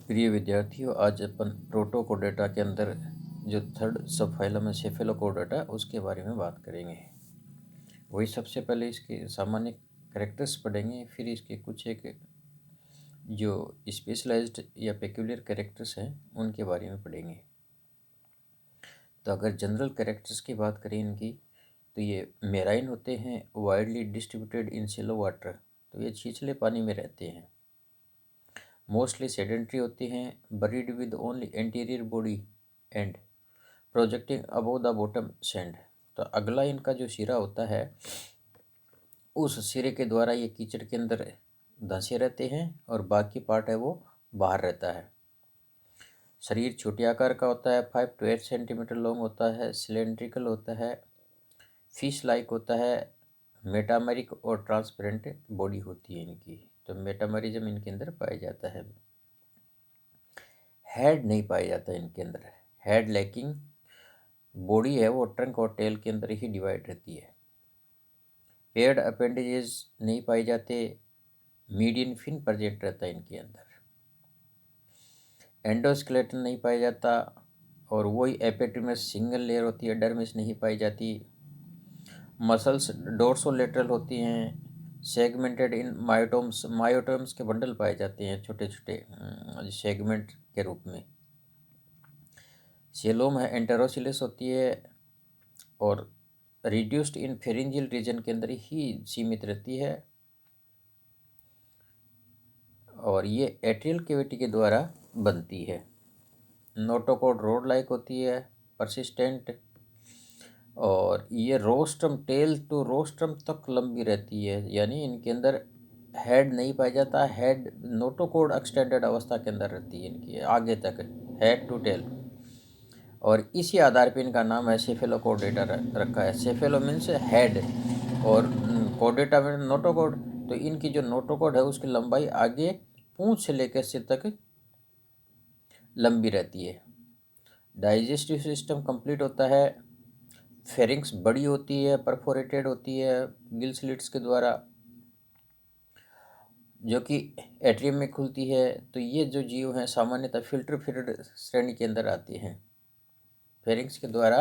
प्रिय विद्यार्थियों, आज अपन प्रोटोकोडेटा के अंदर जो थर्ड सब फाइलम है सेफेलोकोडेटा उसके बारे में बात करेंगे। वही सबसे पहले इसके सामान्य कैरेक्टर्स पढ़ेंगे, फिर इसके कुछ एक जो स्पेशलाइज्ड या पेक्यूलियर कैरेक्टर्स हैं उनके बारे में पढ़ेंगे। तो अगर जनरल कैरेक्टर्स की बात करें इनकी, तो ये मेराइन होते हैं, widely distributed in shallow water, तो ये छिछले पानी में रहते हैं। मोस्टली सेडेंट्री होती हैं, buried with only anterior body and projecting above the bottom sand. तो अगला इनका जो सिरा होता है, उस सिरे के द्वारा ये कीचड़ के अंदर धंसे रहते हैं और बाकी पार्ट है वो बाहर रहता है। शरीर छोटे आकार का होता है, 5 to 8 सेंटीमीटर लॉन्ग होता है, सिलेंड्रिकल होता है, फिश लाइक होता है, मेटामेरिक और ट्रांसपेरेंट बॉडी होती है इनकी। तो मेटामेरिज्म इनके अंदर पाया जाता है। हेड नहीं पाया जाता इनके अंदर, हेड लैकिंग बॉडी है वो ट्रंक और टेल के अंदर ही डिवाइड रहती है। पेयर्ड अपेंडेजेस नहीं पाए जाते, मीडियन फिन प्रेजेंट रहता है इनके अंदर। एंडोस्केलेटन नहीं पाया जाता, और वही एपिडर्मिस सिंगल लेयर होती है, डर्मिस नहीं पाई जाती। मसल्स डोर्सोलेटरल होती हैं, सेगमेंटेड इन मायोटोम्स, मायोटोम्स के बंडल पाए जाते हैं छोटे छोटे सेगमेंट के रूप में। सेलोम है एंटेरोसिलस होती है और रिड्यूस्ड इन फेरिंजियल रीजन के अंदर ही सीमित रहती है, और ये एट्रियल कैविटी के द्वारा बनती है। नोटोकोड रोड लाइक होती है, परसिस्टेंट, और ये रोस्ट्रम टेल टू रोस्ट्रम तक लंबी रहती है, यानी इनके अंदर हेड नहीं पाया जाता। हेड नोटोकोड एक्सटेंडेड अवस्था के अंदर रहती है इनकी, आगे तक हेड टू टेल, और इसी आधार पे इनका नाम है सेफेलोकोडेटा रखा है। सेफेलो मीन्स हेड और कोडेटा में नोटोकोड। तो इनकी जो नोटोकोड है उसकी लंबाई आगे पूंछ से लेकर सिर तक लंबी रहती है। डाइजेस्टिव सिस्टम कंप्लीट होता है, फेरिंग्स बड़ी होती है, परफोरेटेड होती है गिल स्लिट्स के द्वारा, जो कि एट्रियम में खुलती है। तो ये जो जीव हैं सामान्यतः फिल्टर फीडेड श्रेणी के अंदर आते हैं। फेरिंग्स के द्वारा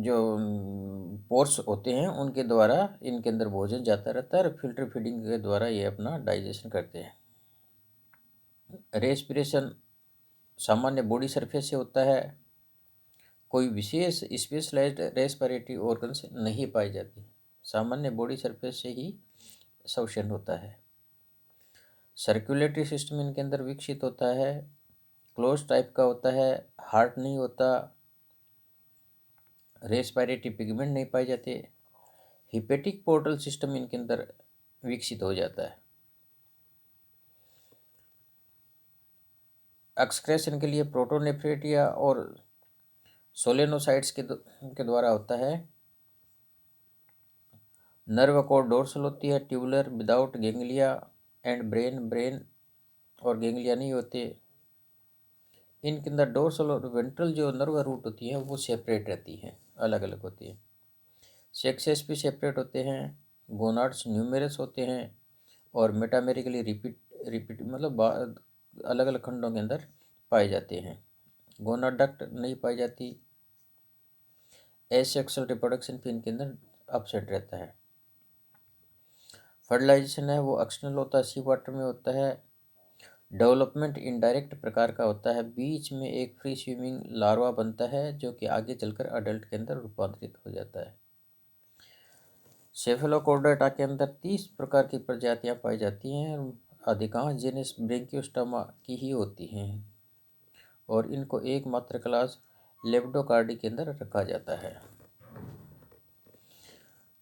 जो पोर्स होते हैं उनके द्वारा इनके अंदर भोजन जाता रहता है, और फिल्टर फीडिंग के द्वारा ये अपना डाइजेशन करते हैं। रेस्पिरेशन सामान्य बॉडी सरफेस से होता है, कोई विशेष स्पेशलाइज्ड रेस्पिरेटरी ऑर्गन्स नहीं पाई जाती, सामान्य बॉडी सरफेस से ही सफिशिएंट होता है। सर्कुलेटरी सिस्टम इनके अंदर विकसित होता है, क्लोज टाइप का होता है, हार्ट नहीं होता, रेस्पिरेटरी पिगमेंट नहीं पाए जाते। हिपेटिक पोर्टल सिस्टम इनके अंदर विकसित हो जाता है। एक्सक्रेशन के लिए प्रोटोनेफ्रेटिया और सोलेनोसाइट्स के द्वारा होता है। नर्व कोर डोर्सल होती है, tubular without ganglia and brain और गेंगलिया नहीं होते। इनके अंदर डोर्सल और वेंट्रल जो नर्व रूट होती है वो सेपरेट रहती है, अलग अलग होती है। सेक्सेस भी सेपरेट होते हैं, गोनाड्स न्यूमेरस होते हैं, और मेटामेरिकली रिपीट मतलब अलग अलग खंडों के अंदर पाए जाते हैं। गोनाडक्ट नहीं पाई जाती। एसेक्सुअल रिप्रोडक्शन भी इनके अंदर अपसेट रहता है। फर्टिलाइजेशन है वो एक्सटर्नल होता है, सी वाटर में होता है। डेवलपमेंट इनडायरेक्ट प्रकार का होता है, बीच में एक फ्री स्विमिंग लार्वा बनता है जो कि आगे चलकर अडल्ट के अंदर रूपांतरित हो जाता है। सेफेलोकोडेटा के अंदर 30 प्रकार की प्रजातियां पाई जाती हैं, अधिकांश जीनस ब्रेंकियोस्टोमा की ही होती हैं, और इनको एकमात्र क्लास लेप्डोकार्डी के अंदर रखा जाता है।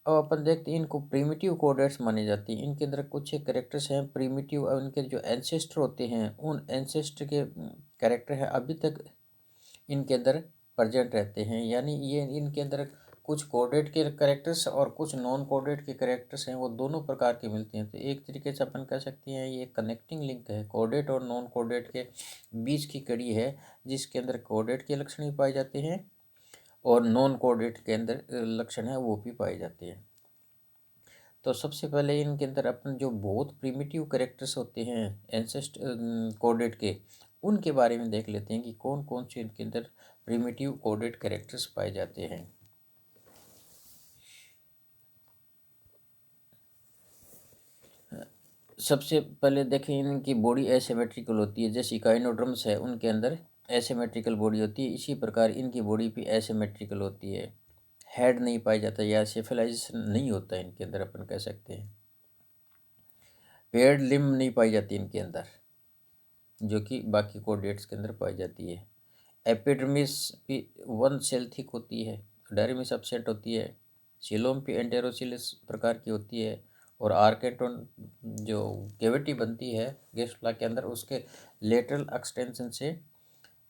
अब अपन देखते हैं इनको प्रीमिटिव कोडेट्स माने जाती हैं। इनके अंदर कुछ एक कैरेक्टर्स हैं प्रीमिटिव, और इनके जो एंसेस्टर होते हैं उन एंसेस्टर के कैरेक्टर हैं अभी तक इनके अंदर प्रेजेंट रहते हैं, यानी ये इनके अंदर कुछ कोडेड के कैरेक्टर्स और कुछ नॉन कोडेड के कैरेक्टर्स हैं, वो दोनों प्रकार के मिलते हैं। तो एक तरीके से अपन कह सकते हैं ये कनेक्टिंग लिंक है, कोडेड और नॉन कोडेड के बीच की कड़ी है, जिसके अंदर कोडेड के लक्षण भी पाए जाते हैं और नॉन कोडेड के अंदर लक्षण है वो भी पाए जाते हैं। तो सबसे पहले इनके अंदर अपन जो बहुत प्रिमिटिव कैरेक्टर्स होते हैं एंसेस्ट कोडेड के, उनके बारे में देख लेते हैं कि कौन कौन से इनके अंदर प्रिमिटिव कोडेड कैरेक्टर्स पाए जाते हैं। सबसे पहले देखें इनकी बॉडी एसिमेट्रिकल होती है, जैसे इकाइनोड्रम्स है उनके अंदर एसिमेट्रिकल बॉडी होती है, इसी प्रकार इनकी बॉडी भी एसिमेट्रिकल होती है। हेड नहीं पाया जाता या सेफलाइजेशन नहीं होता इनके अंदर, अपन कह सकते हैं। पेयर्ड लिम्ब नहीं पाई जाती इनके अंदर, जो कि बाकी कोडेट्स के अंदर पाई जाती है। एपिडर्मिस भी वन सेल थिक होती है, डर्मिस एब्सेंट होती है। सीलोम भी एंटेरोसिलस प्रकार की होती है, और आर्केटोन जो कैविटी बनती है गेस्ट्ला के अंदर, उसके लेटरल एक्सटेंशन से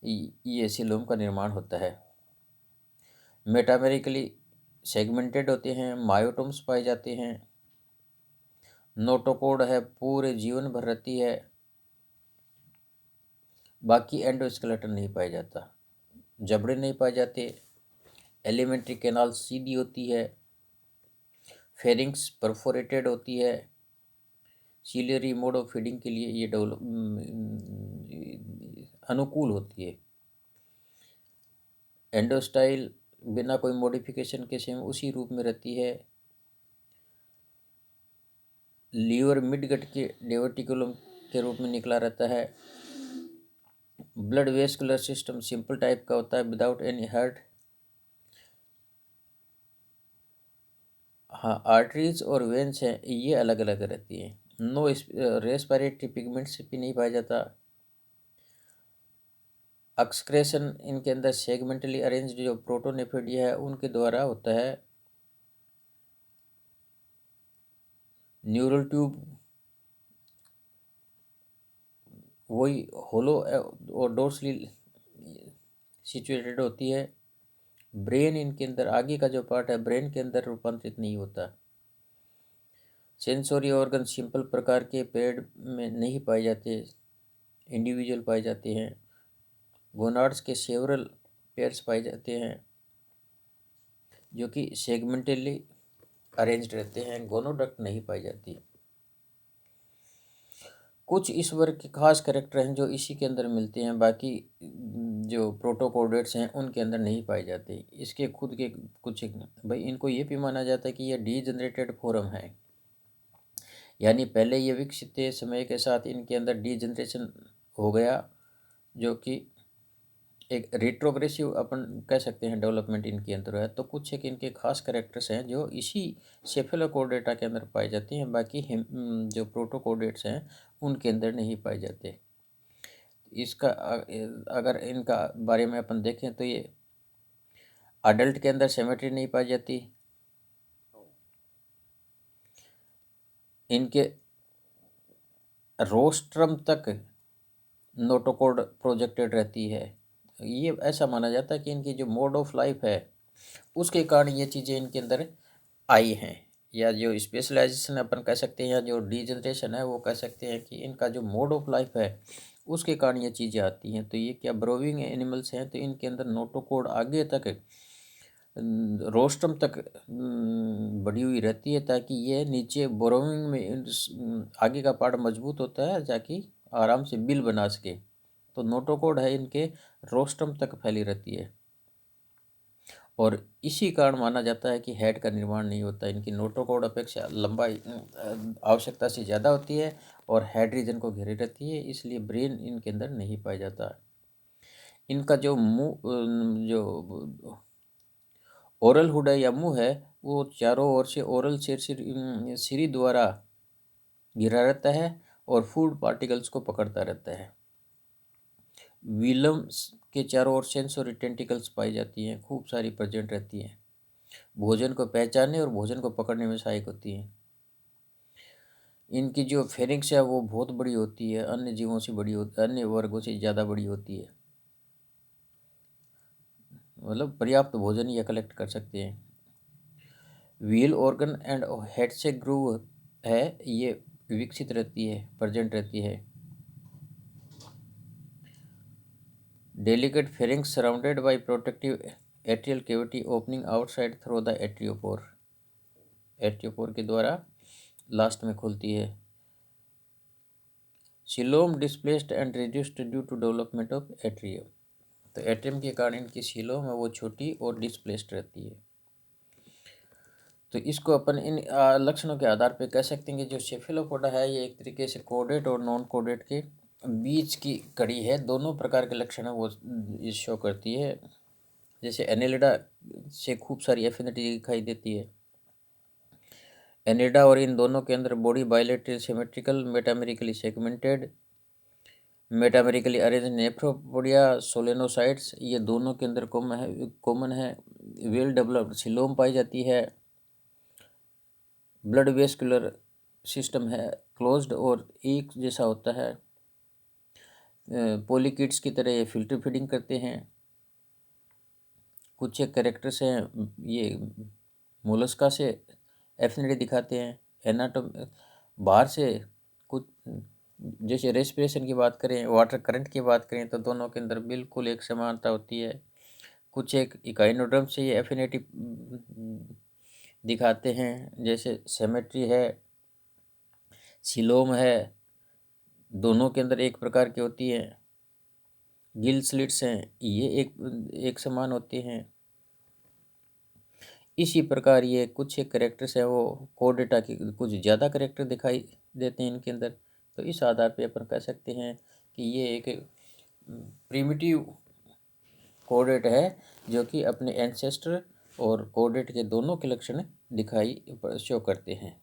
ये सीलोम का निर्माण होता है। मेटामेरिकली सेगमेंटेड होते हैं, मायोटोम्स पाए जाते हैं। नोटोकोड है, पूरे जीवन भर रहती है। बाकी एंडोस्केलेटन नहीं पाया जाता, जबड़े नहीं पाए जाते। एलिमेंट्री कैनाल सीधी होती है। फेरिंग्स परफोरेटेड होती है। सीलियरी मोड ऑफ फीडिंग के लिए ये अनुकूल होती है। एंडोस्टाइल बिना कोई मॉडिफिकेशन के सेम उसी रूप में रहती है। लीवर मिडगट के डेवर्टिकुलम के रूप में निकला रहता है। Blood vascular system simple type का होता है विदाउट एनी हार्ट। हाँ, आर्टरीज और वेन्स हैं ये अलग अलग रहती हैं। नो रेस्पिरेटरी पिगमेंट्स भी नहीं पाया जाता। एक्सक्रेशन इनके अंदर सेगमेंटली अरेंज्ड जो प्रोटोनेफ्रिडिया है उनके द्वारा होता है। न्यूरल ट्यूब वही होलो और डोर्सली सिचुएटेड होती है। ब्रेन इनके अंदर आगे का जो पार्ट है ब्रेन के अंदर रूपांतरित नहीं होता। सेंसोरी ऑर्गन सिंपल प्रकार के पेड़ में नहीं पाए जाते, इंडिविजुअल पाए जाते हैं। गोनाड्स के सेवरल पेयर्स पाए जाते हैं जो कि सेगमेंटली अरेंज्ड रहते हैं। गोनोडक्ट नहीं पाई जाती। कुछ इस वर्ग के खास कैरेक्टर हैं जो इसी के अंदर मिलते हैं, बाकी जो प्रोटोकोडेट्स हैं उनके अंदर नहीं पाए जाते। इसके खुद के कुछ भाई इनको ये भी माना जाता है कि ये डीजनरेटेड फॉर्म है, यानी पहले ये विकसित थे, समय के साथ इनके अंदर डीजनरेशन हो गया, जो कि एक रिट्रोग्रेसिव अपन कह सकते हैं डेवलपमेंट इनके अंदर है। तो कुछ एक इनके खास कैरेक्टर्स हैं जो इसी सेफेलोकोडेटा के अंदर पाए जाते हैं, बाकी जो प्रोटोकोडेट्स हैं उनके अंदर नहीं पाए जाते। इसका अगर इनका बारे में अपन देखें तो ये अडल्ट के अंदर सिमेट्री नहीं पाई जाती। इनके रोस्ट्रम तक नोटोकोड प्रोजेक्टेड रहती है। ये ऐसा माना जाता है कि इनकी जो मोड ऑफ लाइफ है उसके कारण ये चीज़ें इनके अंदर आई हैं, या जो स्पेशलाइजेशन अपन कह सकते हैं या जो डीजनरेशन है वो कह सकते हैं कि इनका जो मोड ऑफ लाइफ है उसके कारण ये चीज़ें आती हैं। तो ये क्या ब्रोविंग एनिमल्स हैं तो इनके अंदर नोटोकोड आगे तक रोस्ट्रम तक बढ़ी हुई रहती है, ताकि ये नीचे बोरोविंग में आगे का पार्ट मजबूत होता है ताकि आराम से बिल बना सके। तो नोटोकोड है इनके रोस्ट्रम तक फैली रहती है, और इसी कारण माना जाता है कि हेड का निर्माण नहीं होता। इनकी नोटोकोड अपेक्षा लंबाई आवश्यकता से ज़्यादा होती है और हेड रीजन को घेरे रहती है, इसलिए ब्रेन इनके अंदर नहीं पाया जाता। इनका जो मुंह जो ओरल हुड है या मुंह है वो चारों ओर से ओरल सिरी द्वारा घिरा रहता है और फूड पार्टिकल्स को पकड़ता रहता है। विलम के चारों ओर सेंसोरी टेंटिकल्स पाई जाती हैं, खूब सारी प्रेजेंट रहती हैं। भोजन को पहचानने और भोजन को पकड़ने में सहायक होती हैं। इनकी जो फेरिंग्स है वो बहुत बड़ी होती है, अन्य जीवों से बड़ी होती है, अन्य वर्गों से ज़्यादा बड़ी होती है, मतलब पर्याप्त भोजन ये कलेक्ट कर सकते हैं। व्हील ऑर्गन एंड हेड से ग्रूव है ये विकसित रहती है, प्रेजेंट रहती है। Delicate pharynx surrounded by protective atrial cavity opening outside through the atriopore. Atriopore के द्वारा लास्ट में खुलती है। Coelom displaced and reduced due to development of atrium. तो एट्रियम के कारण इनकी सीलोम है वो छोटी और डिस्प्लेस्ड रहती है। तो इसको अपन इन लक्षणों के आधार पर कह सकते हैं कि जो सेफेलोपोडा है ये एक तरीके से कोडेट और नॉन कोडेट के बीच की कड़ी है। दोनों प्रकार के लक्षण है वो शो करती है। जैसे एनेलिडा से खूब सारी एफिनिटी दिखाई देती है। एनेलिडा और इन दोनों के अंदर body bilateral symmetrical metamerically segmented metamerically arrange nephridia solenocytes ये दोनों के अंदर कॉमन है। वेल डेवलप्ड सिलोम पाई जाती है। ब्लड वेस्कुलर सिस्टम है क्लोज्ड और एक जैसा होता है। पोलिकिड्स की तरह ये फिल्टर फीडिंग करते हैं। कुछ एक कैरेक्टर्स हैं ये मोलस्का से एफिनिटी दिखाते हैं। एनाटोम बाहर से कुछ जैसे रेस्पिरेशन की बात करें, वाटर करंट की बात करें तो दोनों के अंदर बिल्कुल एक समानता होती है। कुछ एक इकाइनोडर्म से ये एफिनिटी दिखाते हैं। जैसे सिमेट्री है, सीलोम है, दोनों के अंदर एक प्रकार की होती है। गिल स्लिट्स हैं ये एक समान होते हैं। इसी प्रकार ये कुछ एक करेक्टर्स हैं वो कोड डेटा के कुछ ज़्यादा करेक्टर दिखाई देते हैं इनके अंदर। तो इस आधार पे अपन कह सकते हैं कि ये एक प्रिमिटिव कोडेट है जो कि अपने एंसेस्टर और कोडेट के दोनों के लक्षण दिखाई शो करते हैं।